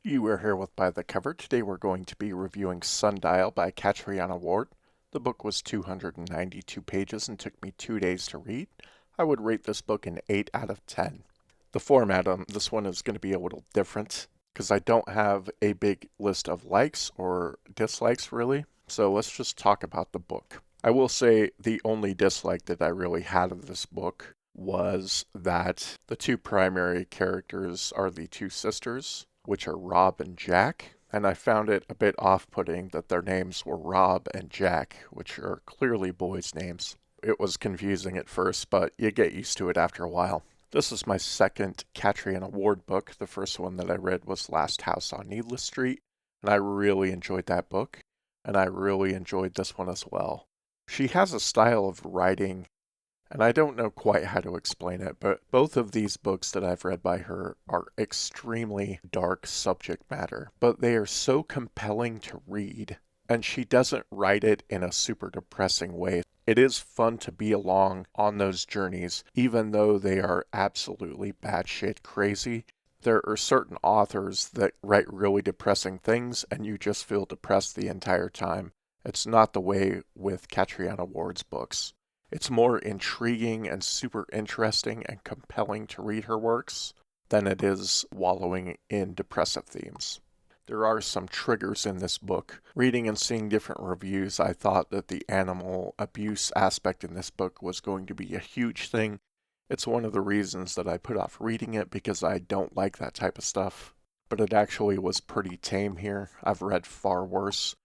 You are here with By the Cover. Today we're going to be reviewing Sundial by Catriona Ward. The book was 292 pages and took me 2 days to read. I would rate this book an 8 out of 10. The format on this one is going to be a little different because I don't have a big list of likes or dislikes really. So let's just talk about the book. I will say the only dislike that I really had of this book was that the two primary characters are the two sisters, which are Rob and Jack, and I found it a bit off-putting that their names were Rob and Jack, which are clearly boys' names. It was confusing at first, but you get used to it after a while. This is my second Catriona Ward book. The first one that I read was Last House on Needless Street, and I really enjoyed that book, and I really enjoyed this one as well. She has a style of writing, and I don't know quite how to explain it, but both of these books that I've read by her are extremely dark subject matter, but they are so compelling to read, and she doesn't write it in a super depressing way. It is fun to be along on those journeys, even though they are absolutely batshit crazy. There are certain authors that write really depressing things, and you just feel depressed the entire time. It's not the way with Catriona Ward's books. It's more intriguing and super interesting and compelling to read her works than it is wallowing in depressive themes. There are some triggers in this book. Reading and seeing different reviews, I thought that the animal abuse aspect in this book was going to be a huge thing. It's one of the reasons that I put off reading it because I don't like that type of stuff. But it actually was pretty tame here. I've read far worse,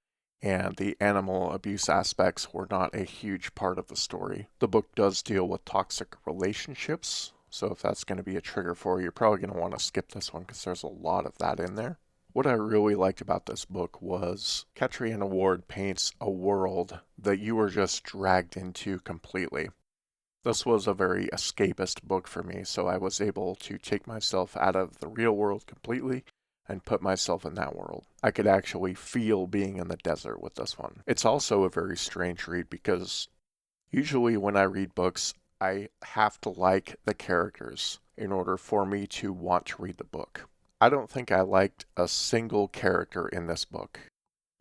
and the animal abuse aspects were not a huge part of the story. The book does deal with toxic relationships, so if that's going to be a trigger for you, you're probably going to want to skip this one because there's a lot of that in there. What I really liked about this book was Catriona Ward paints a world that you were just dragged into completely. This was a very escapist book for me, so I was able to take myself out of the real world completely and put myself in that world. I could actually feel being in the desert with this one. It's also a very strange read because usually when I read books, I have to like the characters in order for me to want to read the book. I don't think I liked a single character in this book.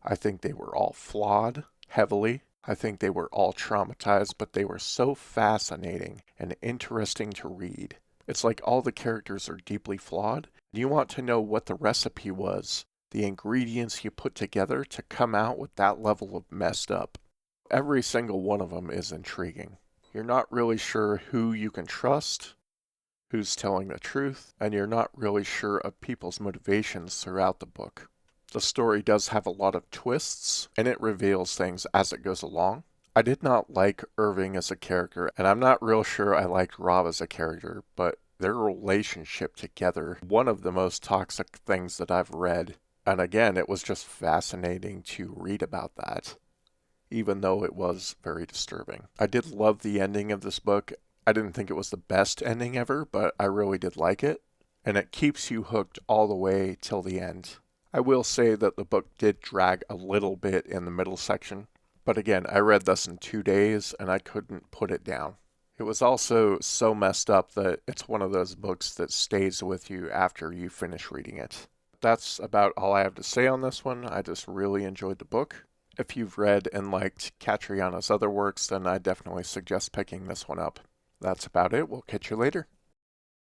I think they were all flawed heavily. I think they were all traumatized, but they were so fascinating and interesting to read. It's like all the characters are deeply flawed. You want to know what the recipe was, the ingredients you put together to come out with that level of messed up. Every single one of them is intriguing. You're not really sure who you can trust, who's telling the truth, and you're not really sure of people's motivations throughout the book. The story does have a lot of twists, and it reveals things as it goes along. I did not like Irving as a character, and I'm not real sure I liked Rob as a character, but their relationship together, one of the most toxic things that I've read. And again, it was just fascinating to read about that, even though it was very disturbing. I did love the ending of this book. I didn't think it was the best ending ever, but I really did like it, and it keeps you hooked all the way till the end. I will say that the book did drag a little bit in the middle section, but again, I read this in 2 days and I couldn't put it down. It was also so messed up that it's one of those books that stays with you after you finish reading it. That's about all I have to say on this one. I just really enjoyed the book. If you've read and liked Catriona's other works, then I definitely suggest picking this one up. That's about it. We'll catch you later.